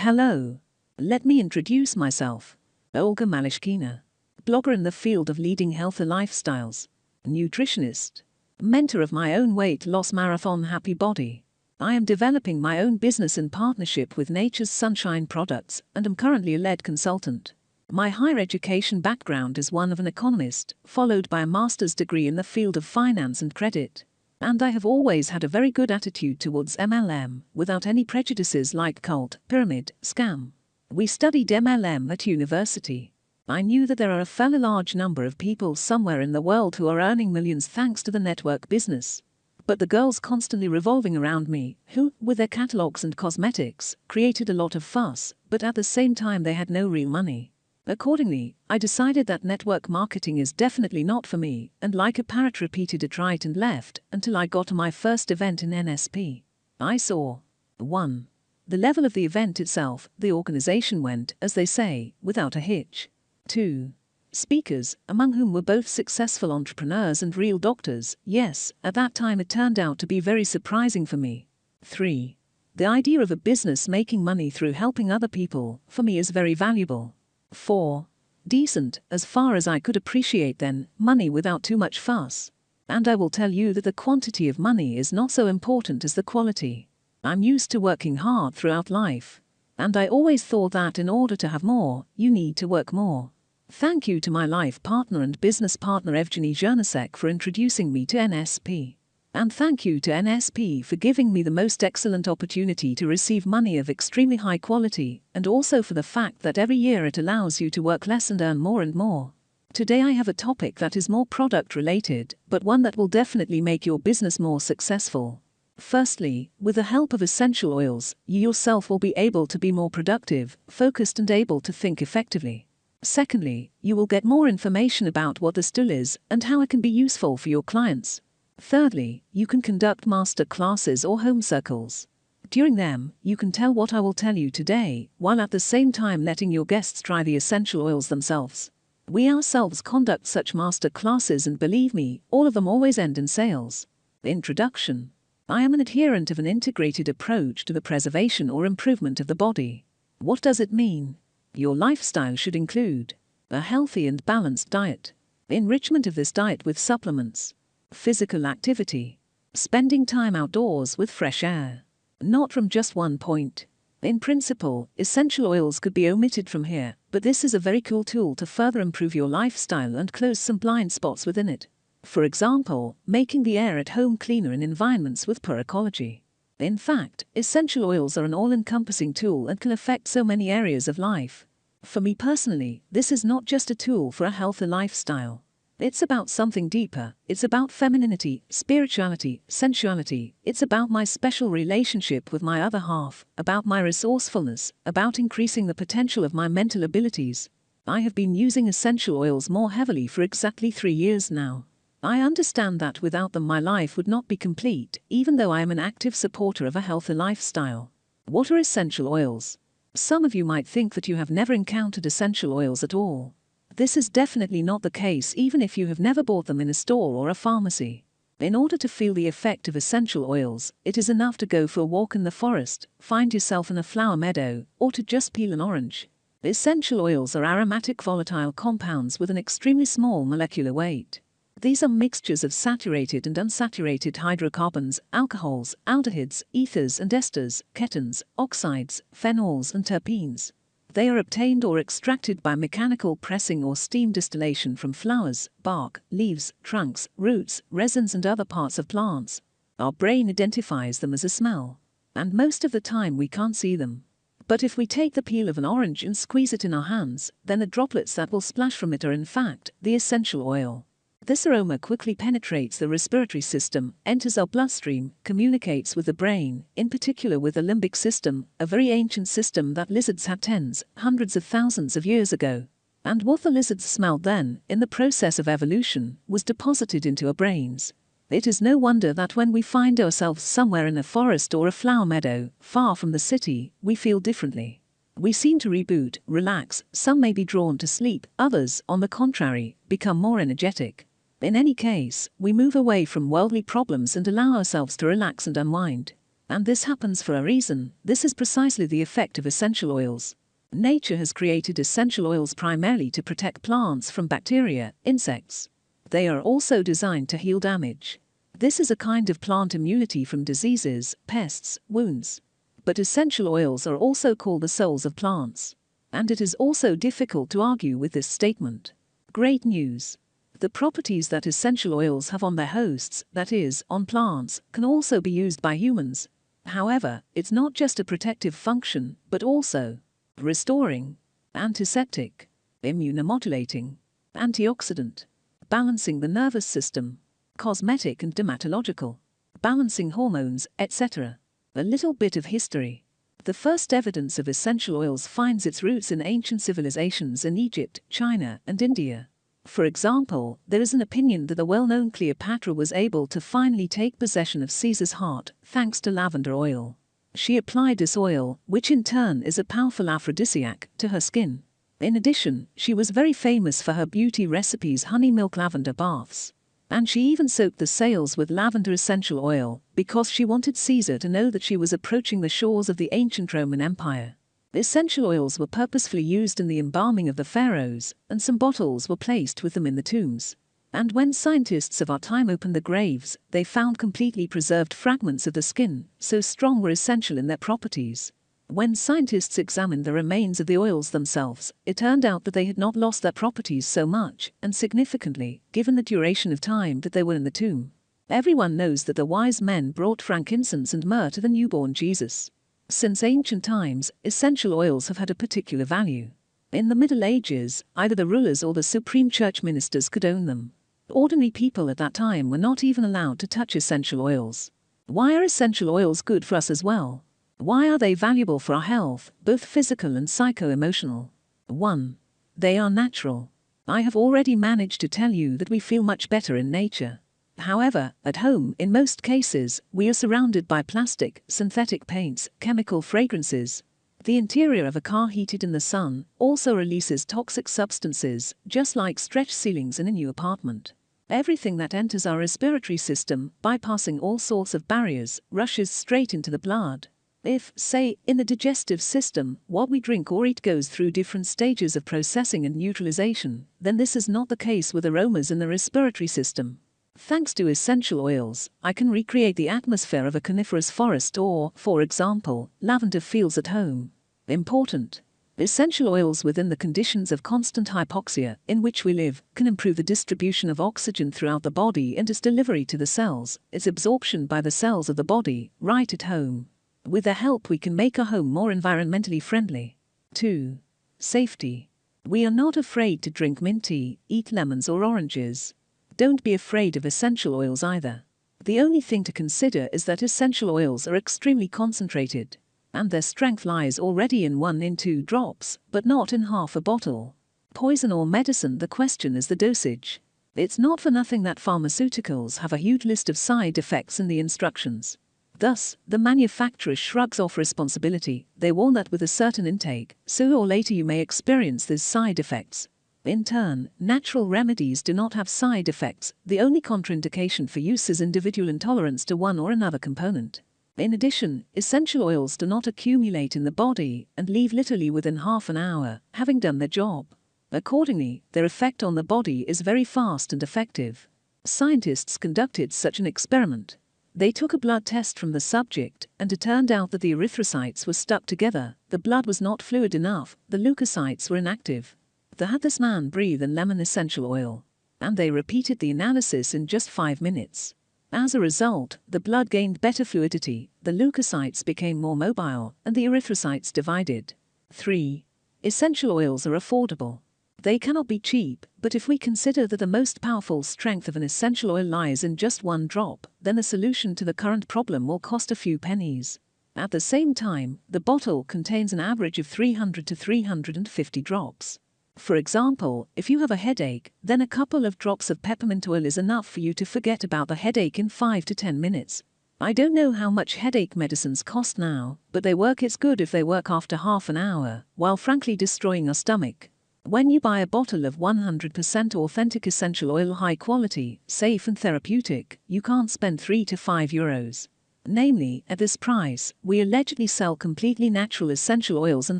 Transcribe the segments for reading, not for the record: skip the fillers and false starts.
Hello. Let me introduce myself. Olga Malishkina, blogger in the field of leading healthy lifestyles, nutritionist, mentor of my own weight loss marathon Happy Body. I am developing my own business in partnership with Nature's Sunshine Products and am currently a lead consultant. My higher education background is one of an economist, followed by a master's degree in the field of finance and credit. And I have always had a very good attitude towards MLM, without any prejudices like cult, pyramid, scam. We studied MLM at university. I knew that there are a fairly large number of people somewhere in the world who are earning millions thanks to the network business. But the girls constantly revolving around me, who, with their catalogs and cosmetics, created a lot of fuss, but at the same time they had no real money. Accordingly, I decided that network marketing is definitely not for me, and like a parrot repeated it right and left until I got to my first event in NSP. I saw 1. The level of the event itself, the organization went, as they say, without a hitch. 2. Speakers, among whom were both successful entrepreneurs and real doctors. Yes, at that time it turned out to be very surprising for me. 3. The idea of a business making money through helping other people, for me, is very valuable. 4. Decent, as far as I could appreciate then, money without too much fuss. And I will tell you that the quantity of money is not so important as the quality. I'm used to working hard throughout life. And I always thought that in order to have more, you need to work more. Thank you to my life partner and business partner Evgeny Zhernasek for introducing me to NSP. And thank you to NSP for giving me the most excellent opportunity to receive money of extremely high quality, and also for the fact that every year it allows you to work less and earn more and more. Today I have a topic that is more product related, but one that will definitely make your business more successful. Firstly, with the help of essential oils, you yourself will be able to be more productive, focused and able to think effectively. Secondly, you will get more information about what the stool is and how it can be useful for your clients. Thirdly, you can conduct master classes or home circles. During them, you can tell what I will tell you today, while at the same time letting your guests try the essential oils themselves. We ourselves conduct such master classes and believe me, all of them always end in sales. Introduction. I am an adherent of an integrated approach to the preservation or improvement of the body. What does it mean? Your lifestyle should include a healthy and balanced diet, enrichment of this diet with supplements, physical activity, spending time outdoors with fresh air. Not from just one point. In principle, essential oils could be omitted from here, but this is a very cool tool to further improve your lifestyle and close some blind spots within it. For example, making the air at home cleaner in environments with poor ecology. In fact, essential oils are an all-encompassing tool and can affect so many areas of life. For me personally, this is not just a tool for a healthy lifestyle. It's about something deeper. It's about femininity, spirituality, sensuality. It's about my special relationship with my other half, about my resourcefulness, about increasing the potential of my mental abilities. I have been using essential oils more heavily for exactly 3 years now. I understand that without them my life would not be complete, even though I am an active supporter of a healthy lifestyle. What are essential oils? Some of you might think that you have never encountered essential oils at all. This is definitely not the case even if you have never bought them in a store or a pharmacy. In order to feel the effect of essential oils, it is enough to go for a walk in the forest, find yourself in a flower meadow, or to just peel an orange. Essential oils are aromatic volatile compounds with an extremely small molecular weight. These are mixtures of saturated and unsaturated hydrocarbons, alcohols, aldehydes, ethers and esters, ketones, oxides, phenols and terpenes. They are obtained or extracted by mechanical pressing or steam distillation from flowers, bark, leaves, trunks, roots, resins and other parts of plants. Our brain identifies them as a smell. And most of the time we can't see them. But if we take the peel of an orange and squeeze it in our hands, then the droplets that will splash from it are in fact the essential oil. This aroma quickly penetrates the respiratory system, enters our bloodstream, communicates with the brain, in particular with the limbic system, a very ancient system that lizards had tens, hundreds of thousands of years ago. And what the lizards smelled then, in the process of evolution, was deposited into our brains. It is no wonder that when we find ourselves somewhere in a forest or a flower meadow, far from the city, we feel differently. We seem to reboot, relax, some may be drawn to sleep, others, on the contrary, become more energetic. In any case, we move away from worldly problems and allow ourselves to relax and unwind. And this happens for a reason. This is precisely the effect of essential oils. Nature has created essential oils primarily to protect plants from bacteria, insects. They are also designed to heal damage. This is a kind of plant immunity from diseases, pests, wounds. But essential oils are also called the souls of plants. And it is also difficult to argue with this statement. Great news! The properties that essential oils have on their hosts, that is, on plants, can also be used by humans. However, it's not just a protective function, but also restoring, antiseptic, immunomodulating, antioxidant, balancing the nervous system, cosmetic and dermatological, balancing hormones, etc. A little bit of history. The first evidence of essential oils finds its roots in ancient civilizations in Egypt, China, and India. For example, there is an opinion that the well-known Cleopatra was able to finally take possession of Caesar's heart thanks to lavender oil. She applied this oil, which in turn is a powerful aphrodisiac, to her skin. In addition, she was very famous for her beauty recipes, honey milk lavender baths. And she even soaked the sails with lavender essential oil, because she wanted Caesar to know that she was approaching the shores of the ancient Roman Empire. Essential oils were purposefully used in the embalming of the pharaohs, and some bottles were placed with them in the tombs. And when scientists of our time opened the graves, they found completely preserved fragments of the skin, so strong were essential in their properties. When scientists examined the remains of the oils themselves, it turned out that they had not lost their properties so much, and significantly, given the duration of time that they were in the tomb. Everyone knows that the wise men brought frankincense and myrrh to the newborn Jesus. Since ancient times, essential oils have had a particular value. In the Middle Ages, either the rulers or the supreme church ministers could own them. Ordinary people at that time were not even allowed to touch essential oils. Why are essential oils good for us as well? Why are they valuable for our health, both physical and psycho-emotional? 1. They are natural. I have already managed to tell you that we feel much better in nature. However, at home, in most cases, we are surrounded by plastic, synthetic paints, chemical fragrances. The interior of a car heated in the sun also releases toxic substances, just like stretch ceilings in a new apartment. Everything that enters our respiratory system, bypassing all sorts of barriers, rushes straight into the blood. If, say, in the digestive system, what we drink or eat goes through different stages of processing and neutralization, then this is not the case with aromas in the respiratory system. Thanks to essential oils, I can recreate the atmosphere of a coniferous forest or, for example, lavender fields at home. Important. Essential oils within the conditions of constant hypoxia in which we live can improve the distribution of oxygen throughout the body and its delivery to the cells, its absorption by the cells of the body, right at home. With their help we can make our home more environmentally friendly. 2. Safety. We are not afraid to drink mint tea, eat lemons or oranges. Don't be afraid of essential oils either. The only thing to consider is that essential oils are extremely concentrated, and their strength lies already in 1 in 2 drops, but not in half a bottle. Poison or medicine, the question is the dosage. It's not for nothing that pharmaceuticals have a huge list of side effects in the instructions. Thus, the manufacturer shrugs off responsibility. They warn that with a certain intake, sooner or later you may experience these side effects. In turn, natural remedies do not have side effects. The only contraindication for use is individual intolerance to one or another component. In addition, essential oils do not accumulate in the body and leave literally within half an hour, having done their job. Accordingly, their effect on the body is very fast and effective. Scientists conducted such an experiment. They took a blood test from the subject, and it turned out that the erythrocytes were stuck together, the blood was not fluid enough, the leukocytes were inactive. They had this man breathe in lemon essential oil, and they repeated the analysis in just 5 minutes. As a result, the blood gained better fluidity, the leukocytes became more mobile, and the erythrocytes divided. 3. Essential oils are affordable. They cannot be cheap, but if we consider that the most powerful strength of an essential oil lies in just 1 drop, then the solution to the current problem will cost a few pennies. At the same time, the bottle contains an average of 300 to 350 drops. For example, if you have a headache, then a couple of drops of peppermint oil is enough for you to forget about the headache in 5 to 10 minutes. I don't know how much headache medicines cost now, but they work. It's good if they work after half an hour, while frankly destroying our stomach. When you buy a bottle of 100% authentic essential oil, high quality, safe and therapeutic, you can't spend 3 to 5 euros. Namely, at this price, we allegedly sell completely natural essential oils in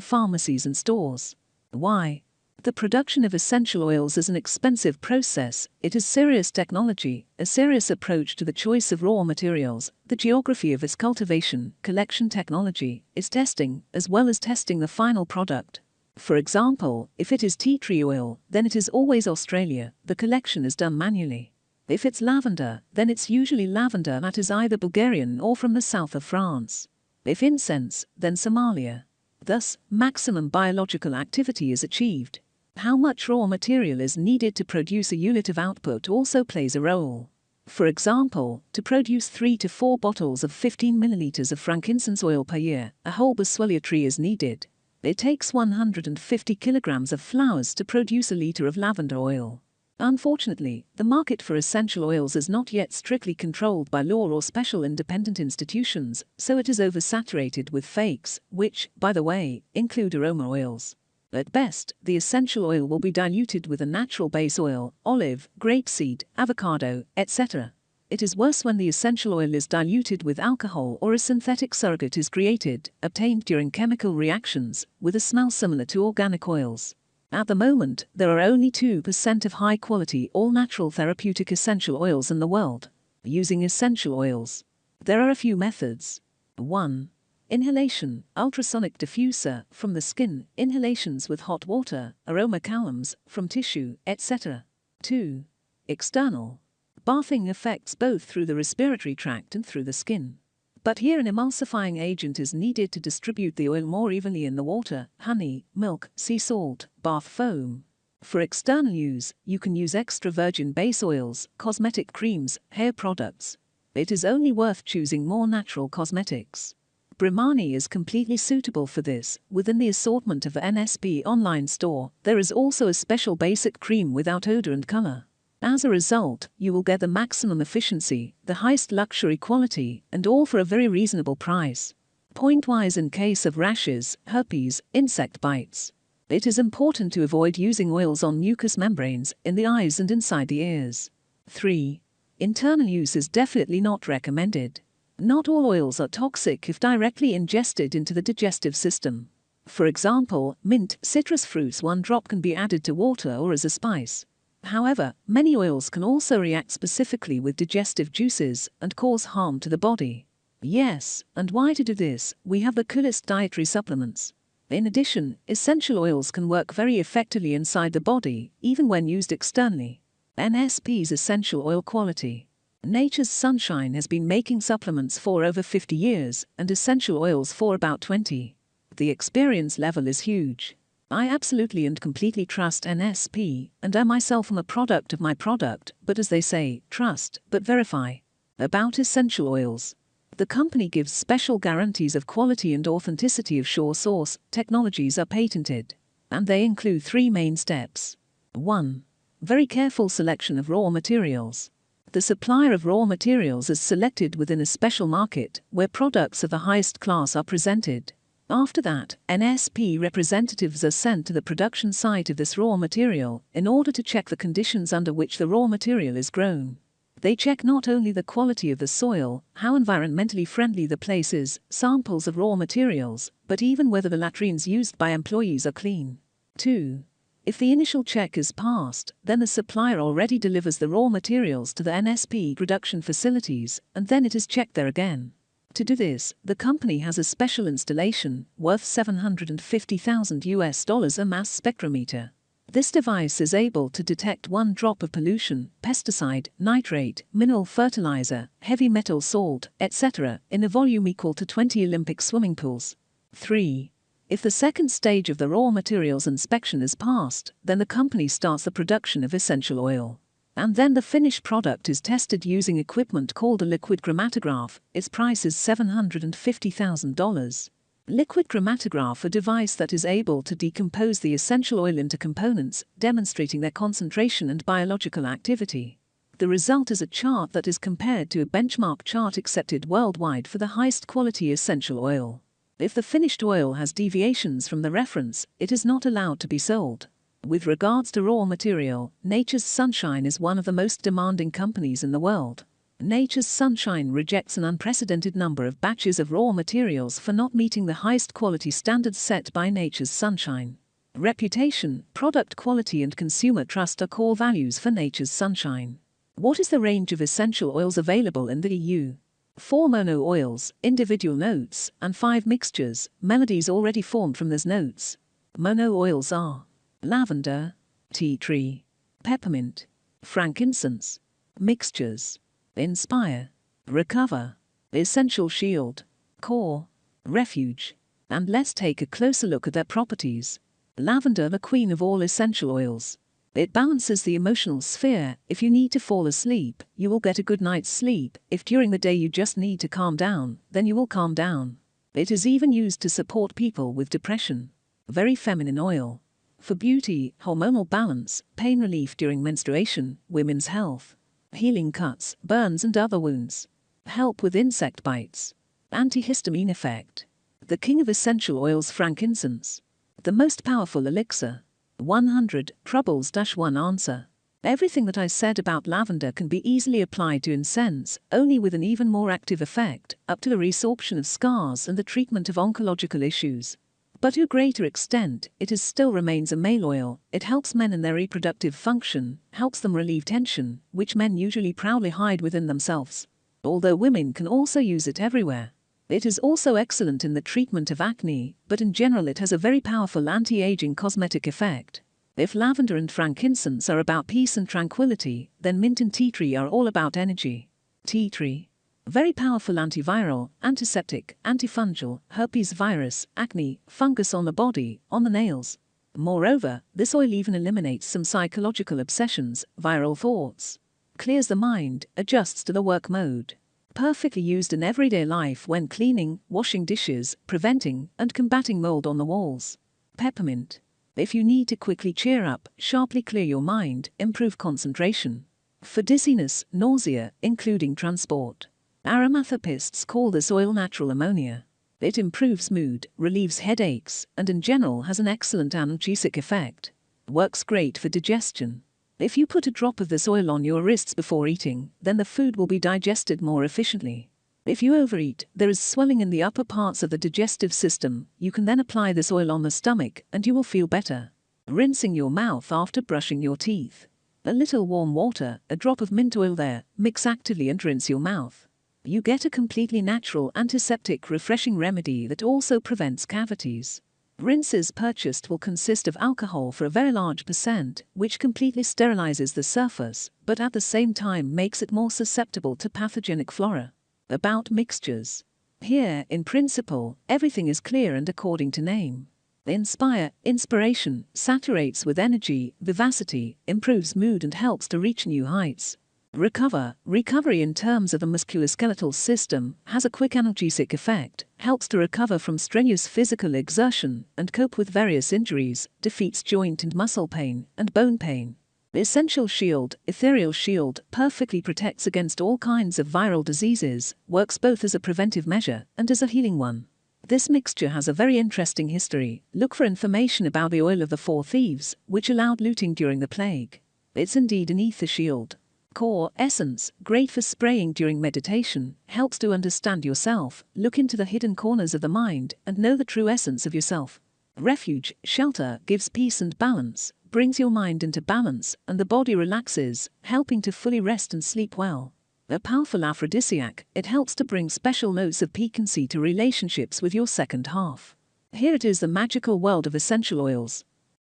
pharmacies and stores. Why? The production of essential oils is an expensive process, it is serious technology, a serious approach to the choice of raw materials, the geography of its cultivation, collection technology, its testing, as well as testing the final product. For example, if it is tea tree oil, then it is always Australia, the collection is done manually. If it's lavender, then it's usually lavender that is either Bulgarian or from the south of France. If incense, then Somalia. Thus, maximum biological activity is achieved. How much raw material is needed to produce a unit of output also plays a role. For example, to produce 3 to 4 bottles of 15 milliliters of frankincense oil per year, a whole boswellia tree is needed. It takes 150 kilograms of flowers to produce a liter of lavender oil. Unfortunately, the market for essential oils is not yet strictly controlled by law or special independent institutions, so it is oversaturated with fakes, which, by the way, include aroma oils. At best, the essential oil will be diluted with a natural base oil, olive, grapeseed, avocado, etc. It is worse when the essential oil is diluted with alcohol or a synthetic surrogate is created, obtained during chemical reactions, with a smell similar to organic oils. At the moment, there are only 2% of high-quality, all-natural therapeutic essential oils in the world. Using essential oils. There are a few methods. 1. Inhalation, ultrasonic diffuser, from the skin, inhalations with hot water, aroma columns, from tissue, etc. 2. External. Bathing affects both through the respiratory tract and through the skin. But here an emulsifying agent is needed to distribute the oil more evenly in the water, honey, milk, sea salt, bath foam. For external use, you can use extra virgin base oils, cosmetic creams, hair products. It is only worth choosing more natural cosmetics. Brahmani is completely suitable for this. Within the assortment of the NSP online store, there is also a special basic cream without odor and color. As a result, you will get the maximum efficiency, the highest luxury quality, and all for a very reasonable price. Point-wise, in case of rashes, herpes, insect bites, it is important to avoid using oils on mucous membranes, in the eyes and inside the ears. 3. Internal use is definitely not recommended. Not all oils are toxic if directly ingested into the digestive system. For example, mint, citrus fruits, 1 drop can be added to water or as a spice. However, many oils can also react specifically with digestive juices and cause harm to the body. Yes, and why to do this, we have the coolest dietary supplements. In addition, essential oils can work very effectively inside the body, even when used externally. NSP's essential oil quality. Nature's Sunshine has been making supplements for over 50 years, and essential oils for about 20. The experience level is huge. I absolutely and completely trust NSP, and I myself am a product of my product, but as they say, trust, but verify. About essential oils. The company gives special guarantees of quality and authenticity of sure source, technologies are patented. And they include 3 main steps. 1. Very careful selection of raw materials. The supplier of raw materials is selected within a special market, where products of the highest class are presented. After that, NSP representatives are sent to the production site of this raw material, in order to check the conditions under which the raw material is grown. They check not only the quality of the soil, how environmentally friendly the place is, samples of raw materials, but even whether the latrines used by employees are clean. 2. If the initial check is passed, then the supplier already delivers the raw materials to the NSP production facilities, and then it is checked there again. To do this, the company has a special installation, worth $750,000, a mass spectrometer. This device is able to detect 1 drop of pollution, pesticide, nitrate, mineral fertilizer, heavy metal salt, etc., in a volume equal to 20 Olympic swimming pools. 3. If the second stage of the raw materials inspection is passed, then the company starts the production of essential oil. And then the finished product is tested using equipment called a liquid chromatograph. Its price is $750,000. Liquid chromatograph, a device that is able to decompose the essential oil into components, demonstrating their concentration and biological activity. The result is a chart that is compared to a benchmark chart accepted worldwide for the highest quality essential oil. If the finished oil has deviations from the reference, it is not allowed to be sold. With regards to raw material, Nature's Sunshine is one of the most demanding companies in the world. Nature's sunshine rejects an unprecedented number of batches of raw materials for not meeting the highest quality standards set by nature's sunshine. Reputation, product quality and consumer trust are core values for nature's sunshine. What is the range of essential oils available in the EU? 4 mono oils, individual notes, and 5 mixtures, melodies already formed from those notes. Mono oils are lavender, tea tree, peppermint, frankincense. Mixtures: Inspire, Recover, Essential Shield, Core, Refuge. And let's take a closer look at their properties. Lavender, the queen of all essential oils. It balances the emotional sphere. If you need to fall asleep, you will get a good night's sleep. If during the day you just need to calm down, then you will calm down. It is even used to support people with depression. Very feminine oil. For beauty, hormonal balance, pain relief during menstruation, women's health. Healing cuts, burns and other wounds. Help with insect bites. Antihistamine effect. The king of essential oils, frankincense. The most powerful elixir. 100 troubles-1 answer. Everything that I said about lavender can be easily applied to incense, only with an even more active effect, up to the resorption of scars and the treatment of oncological issues. But to a greater extent, it still remains a male oil. It helps men in their reproductive function, helps them relieve tension, which men usually proudly hide within themselves. Although women can also use it everywhere. It is also excellent in the treatment of acne, but in general it has a very powerful anti-aging cosmetic effect. If lavender and frankincense are about peace and tranquility, then mint and tea tree are all about energy. Tea tree. Very powerful antiviral, antiseptic, antifungal, herpes virus, acne, fungus on the body, on the nails. Moreover, this oil even eliminates some psychological obsessions, viral thoughts. Clears the mind, adjusts to the work mode. Perfectly used in everyday life when cleaning, washing dishes, preventing and combating mold on the walls. Peppermint. If you need to quickly cheer up, sharply clear your mind, improve concentration. For dizziness, nausea, including transport. Aromatherapists call this oil natural ammonia. It improves mood, relieves headaches, and in general has an excellent analgesic effect. Works great for digestion. If you put a drop of this oil on your wrists before eating, then the food will be digested more efficiently. If you overeat, there is swelling in the upper parts of the digestive system. You can then apply this oil on the stomach and you will feel better. Rinsing your mouth after brushing your teeth. A little warm water, a drop of mint oil there, mix actively and rinse your mouth. You get a completely natural antiseptic refreshing remedy that also prevents cavities. Rinses purchased will consist of alcohol for a very large percent, which completely sterilizes the surface, but at the same time makes it more susceptible to pathogenic flora. About mixtures. Here, in principle, everything is clear and according to name. Inspire, inspiration, saturates with energy, vivacity, improves mood and helps to reach new heights. Recover, recovery in terms of the musculoskeletal system, has a quick analgesic effect, helps to recover from strenuous physical exertion and cope with various injuries, defeats joint and muscle pain and bone pain. Essential Shield, ethereal shield, perfectly protects against all kinds of viral diseases, works both as a preventive measure and as a healing one. This mixture has a very interesting history. Look for information about the oil of the 4 thieves, which allowed looting during the plague. It's indeed an ether shield. Core essence, great for spraying during meditation, helps to understand yourself, look into the hidden corners of the mind, and know the true essence of yourself. Refuge, shelter, gives peace and balance, brings your mind into balance, and the body relaxes, helping to fully rest and sleep well. A powerful aphrodisiac, it helps to bring special notes of piquancy to relationships with your second half. Here it is, the magical world of essential oils.